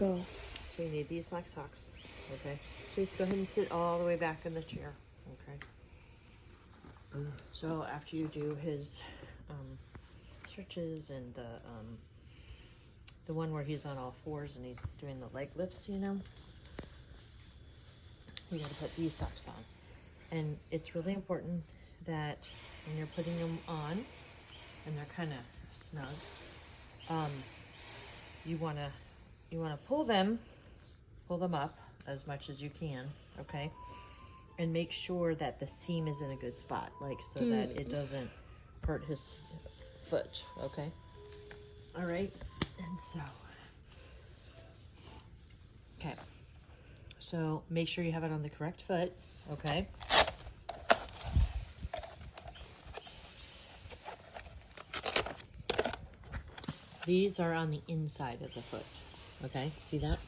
Oh. So you need these black socks. Okay. Chase, go ahead and sit all the way back in the chair. Okay. So after you do his stretches and the one where he's on all fours and he's doing the leg lifts, you know, you gotta put these socks on. And it's really important that when you're putting them on and they're kind of snug, you wanna pull them up as much as you can, okay? And make sure that the seam is in a good spot, like so that it doesn't hurt his foot, okay? All right, and so, okay. So make sure you have it on the correct foot, okay? These are on the inside of the foot, okay? See that?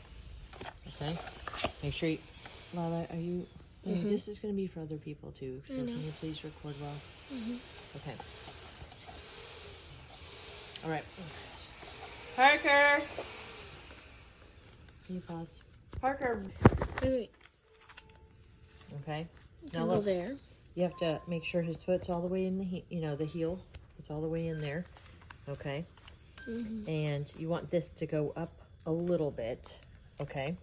Okay. Make sure you, Lala, are you, this is going to be for other people too, so can you please record well? Okay. All right. Parker! Can you pause? Parker! Wait. Okay. Now look there. You have to make sure his foot's all the way in the, the heel. It's all the way in there. Okay. And you want this to go up a little bit. Okay.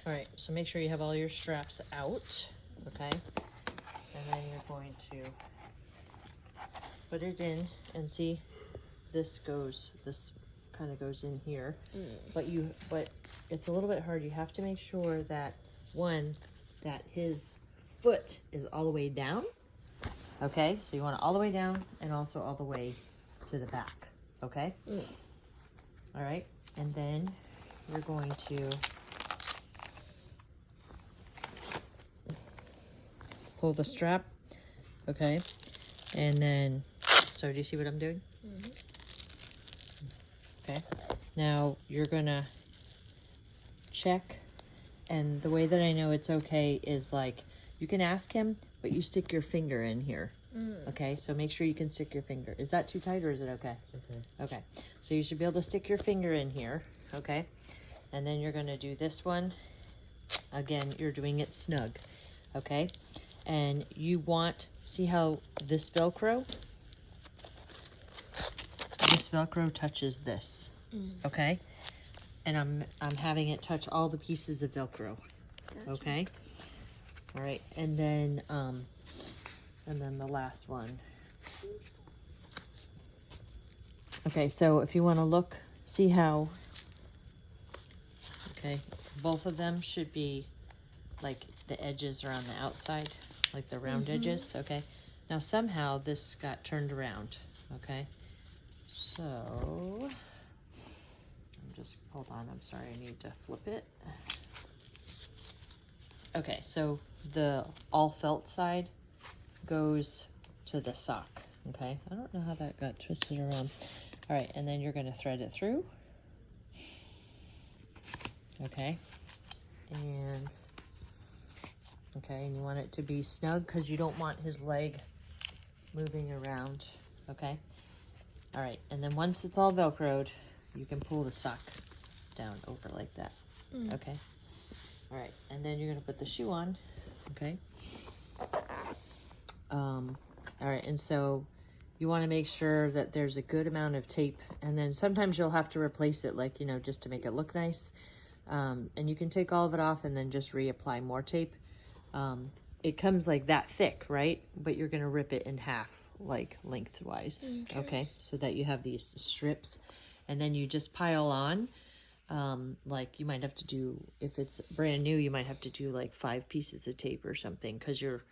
All right. So make sure you have all your straps out. Okay. And then you're going to put it in and see this kind of goes in here. But it's a little bit hard. You have to make sure that that his foot is all the way down. Okay, so you want it all the way down and also all the way to the back. Okay. All right, and then you're going to pull the strap. Okay, and then so do you see what I'm doing? Okay, now you're gonna check, and the way that I know it's okay is like you can ask him, but you stick your finger in here. Okay, so make sure you can stick your finger. Is that too tight or is it okay? Okay. Okay, so you should be able to stick your finger in here. Okay, and then you're gonna do this one. Again, you're doing it snug. Okay, and you want, see how this Velcro touches this. Okay, and I'm having it touch all the pieces of Velcro. Gotcha. Okay. All right, and then the last one. Okay, so if you want to look, see how, okay, both of them should be like the edges are on the outside, like the round edges, okay? Now somehow this got turned around, okay? So, hold on, I'm sorry, I need to flip it. Okay, so the all felt side goes to the sock, okay? I don't know how that got twisted around. All right, and then you're gonna thread it through. Okay, and you want it to be snug because you don't want his leg moving around, okay? All right, and then once it's all Velcroed, you can pull the sock down over like that, okay? All right, and then you're gonna put the shoe on, okay? All right, and so you wanna make sure that there's a good amount of tape, and then sometimes you'll have to replace it, like, just to make it look nice. And you can take all of it off and then just reapply more tape. It comes like that thick, right? But you're gonna rip it in half, like lengthwise, okay? So that you have these strips, and then you just pile on. Like you might have to do, if it's brand new, you might have to do like 5 pieces of tape or something, because you're,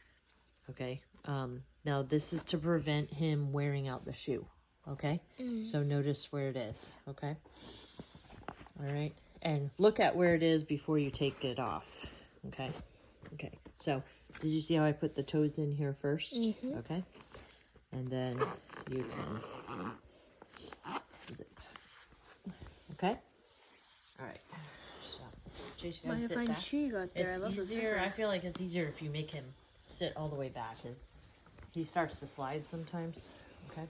okay? Now this is to prevent him wearing out the shoe, okay? So notice where it is, okay? All right, and look at where it is before you take it off, okay? Okay, so did you see how I put the toes in here first? Okay, and then you can zip, okay? All right, so Jason, Mind if I shoe you got there? I love easier. I feel like it's easier if you make him sit all the way back. He starts to slide sometimes, okay?